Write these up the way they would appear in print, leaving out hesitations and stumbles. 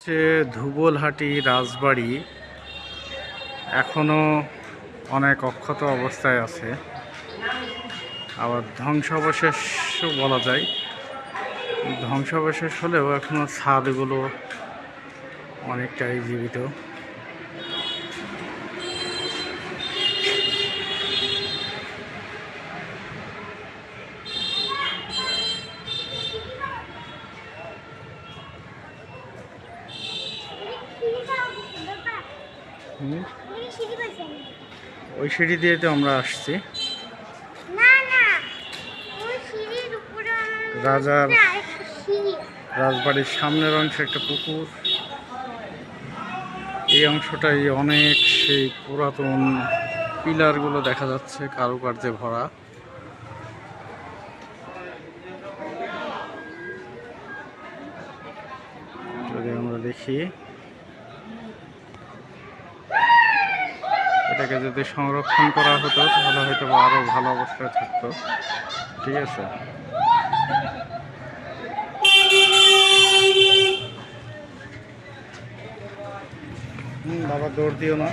হচ্ছে ধুবলহাটি রাজবাড়ি এখনো অনেক অক্ষত অবস্থায় আছে, আবার ধ্বংসাবশেষও বলা যায়। ধ্বংসাবশেষ হলেও এখনো ছাদগুলো অনেকটাই জীবিত। ওই সিঁড়ি দিয়ে তো আমরা আসছি। রাজার রাজবাড়ির সামনের অংশে একটা পুকুর, এই অংশটাই অনেক সেই পুরাতন পিলারগুলো দেখা যাচ্ছে কারুকার্যে ভরা। যদি আমরা দেখি, এটাকে যদি সংরক্ষণ করা হতো তাহলে হয়তো আরো ভালো অবস্থায় থাকতো। ঠিক আছে, বাবা দৌড় দিও না।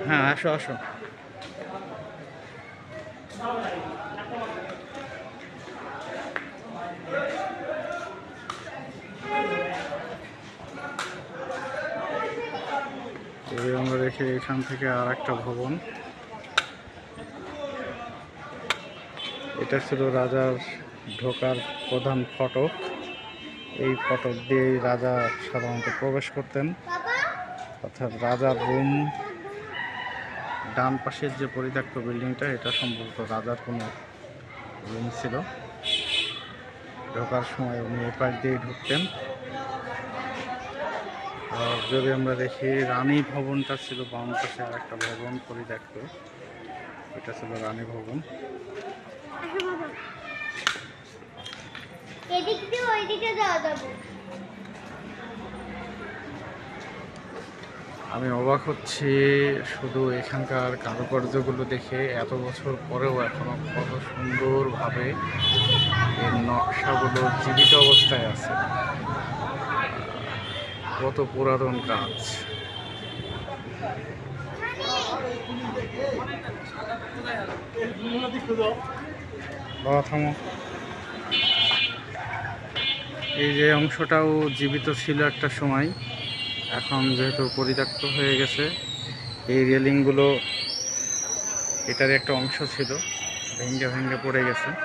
হ্যাঁ, আসো আসো। আমরা দেখি এখান থেকে আর একটা ভবন, এটা ছিল রাজার ঢোকার প্রধান ফটক। এই ফটক দিয়েই রাজা সাধারণত প্রবেশ করতেন, অর্থাৎ রাজার রুম। ডান পাশের যে পরিত্যক্ত বিল্ডিংটা, এটা সম্ভবত রাজার কোনো রুম ছিল। ঢোকার সময় উনি এই পাশ দিয়ে ঢুকতেন। আর যদি আমরা দেখি, রানী ভবনটা ছিল বাম পাশে, আর একটা ভবন পরিত্যক্ত, এটা ছিল রানী ভবন। আমি অবাক হচ্ছি শুধু এখানকার কারুকার্যগুলো দেখে, এত বছর পরেও এখনো কত সুন্দরভাবে এর নকশাগুলো জীবিত অবস্থায় আছে। কত পুরাতন কাজ। বাবা থামো। এই যে অংশটাও জীবিত ছিল একটা সময়, এখন যেহেতু পরিত্যক্ত হয়ে গেছে। এই রেলিংগুলো এটার একটা অংশ ছিল, ভেঙে ভেঙে পড়ে গেছে।